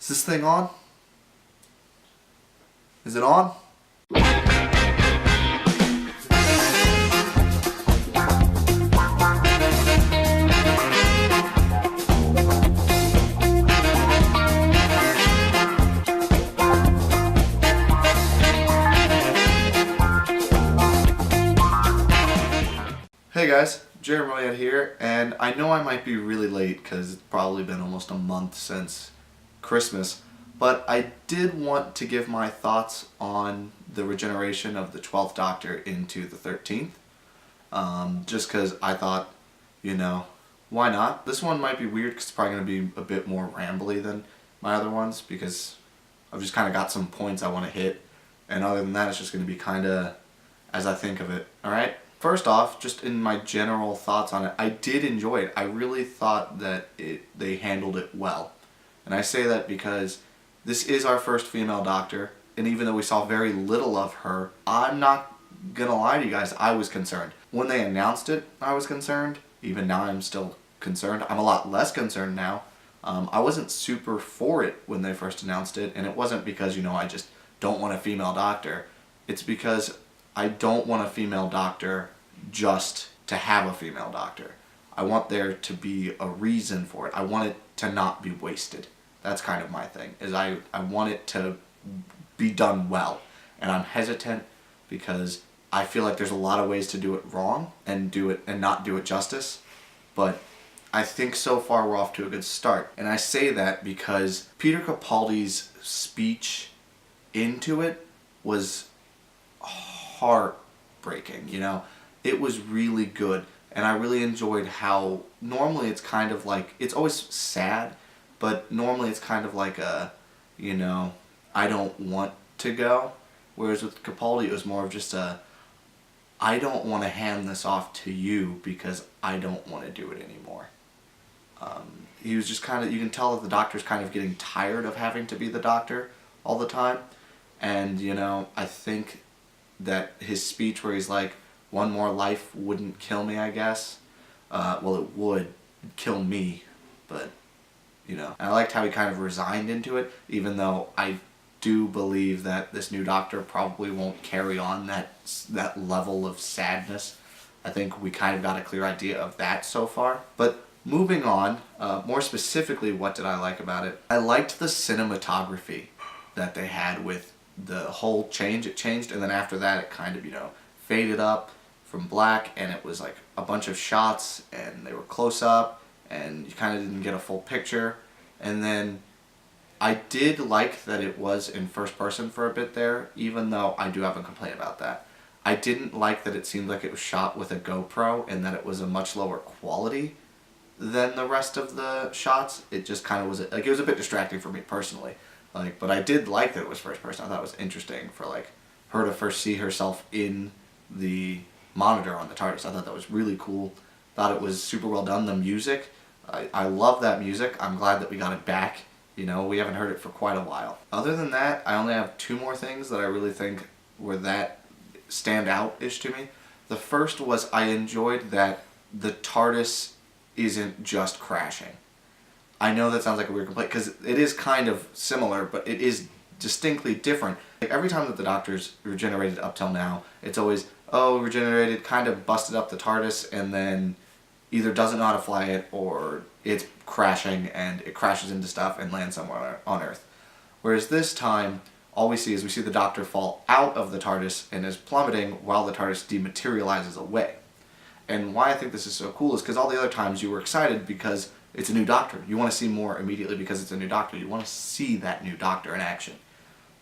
this thing on? Is it on? Hey guys, JMRolyat here, and I know I might be really late because it's probably been almost a month since Christmas, but I did want to give my thoughts on the regeneration of the 12th Doctor into the 13th, just because I thought, why not? This one might be weird because it's probably going to be a bit more rambly than my other ones because I've just kind of got some points I want to hit, and other than that it's just going to be kind of as I think of it, alright? First off, just in my general thoughts on it, I did enjoy it. I really thought that they handled it well. And I say that because this is our first female Doctor, and even though we saw very little of her, I'm not gonna lie to you guys, I was concerned. When they announced it, I was concerned. Even now I'm still concerned. I'm a lot less concerned now. I wasn't super for it when they first announced it, and it wasn't because, I just don't want a female Doctor. It's because I don't want a female Doctor just to have a female Doctor. I want there to be a reason for it. I want it to not be wasted. That's kind of my thing, is I want it to be done well. And I'm hesitant because I feel like there's a lot of ways to do it wrong and not do it justice. But I think so far we're off to a good start. And I say that because Peter Capaldi's speech into it was heartbreaking, It was really good, and I really enjoyed how normally it's kind of like, it's always sad, but normally it's kind of like a, I don't want to go, whereas with Capaldi it was more of just a, I don't want to hand this off to you because I don't want to do it anymore. He was just kind of, you can tell that the Doctor's kind of getting tired of having to be the Doctor all the time, and I think that his speech where he's like, one more life wouldn't kill me, I guess. Well, it would kill me, but, And I liked how he kind of resigned into it, even though I do believe that this new Doctor probably won't carry on that level of sadness. I think we kind of got a clear idea of that so far. But moving on, more specifically, what did I like about it? I liked the cinematography that they had with the whole change. It changed, and then after that it kind of, faded up from black, and it was like a bunch of shots, and they were close up, and you kind of didn't get a full picture. And then I did like that it was in first person for a bit there, even though I do have a complaint about that. I didn't like that it seemed like it was shot with a GoPro, and that it was a much lower quality than the rest of the shots. It just kind of was, like, it was a bit distracting for me personally. But I did like that it was first person. I thought it was interesting for, her to first see herself in the monitor on the TARDIS. I thought that was really cool. Thought it was super well done. The music, I love that music. I'm glad that we got it back. We haven't heard it for quite a while. Other than that, I only have two more things that I really think were that stand out-ish to me. The first was I enjoyed that the TARDIS isn't just crashing. I know that sounds like a weird complaint, because it is kind of similar, but it is distinctly different. Every time that the Doctor's regenerated up till now, it's always, regenerated, kind of busted up the TARDIS, and then either doesn't know how to fly it, or it's crashing, and it crashes into stuff and lands somewhere on Earth. Whereas this time, all we see is the Doctor fall out of the TARDIS and is plummeting while the TARDIS dematerializes away. And why I think this is so cool is because all the other times you were excited because it's a new Doctor. You want to see more immediately because it's a new Doctor. You want to see that new Doctor in action.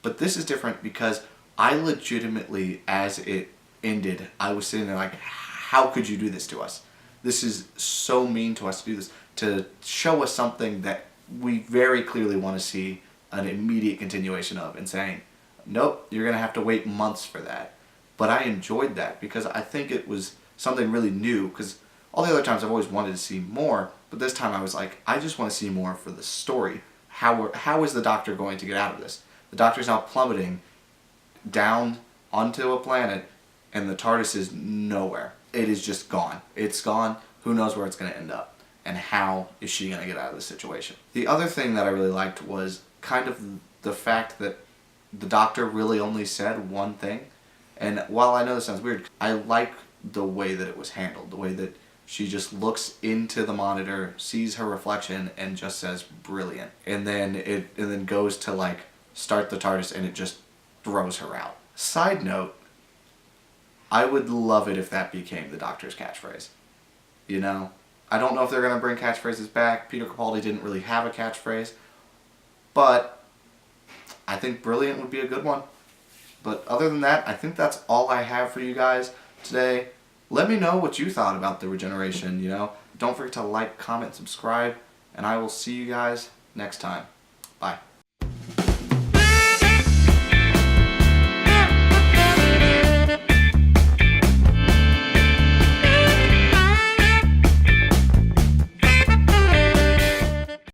But this is different because I legitimately, as it ended, I was sitting there like, how could you do this to us? This is so mean to us to do this, to show us something that we very clearly want to see an immediate continuation of, and saying, nope, you're going to have to wait months for that. But I enjoyed that because I think it was something really new, because all the other times I've always wanted to see more, but this time I was like, I just want to see more for the story. How is the Doctor going to get out of this? The Doctor's now plummeting down onto a planet, and the TARDIS is nowhere. It is just gone. It's gone. Who knows where it's going to end up? And how is she going to get out of this situation? The other thing that I really liked was kind of the fact that the Doctor really only said one thing. And while I know this sounds weird, I like the way that it was handled. The way that she just looks into the monitor, sees her reflection, and just says "brilliant," and then goes to like start the TARDIS, and it just throws her out. Side note, I would love it if that became the Doctor's catchphrase. You know, I don't know if they're gonna bring catchphrases back. Peter Capaldi didn't really have a catchphrase, but I think "brilliant" would be a good one. But other than that, I think that's all I have for you guys today. Let me know what you thought about the regeneration, you know. Don't forget to like, comment, subscribe, and I will see you guys next time. Bye.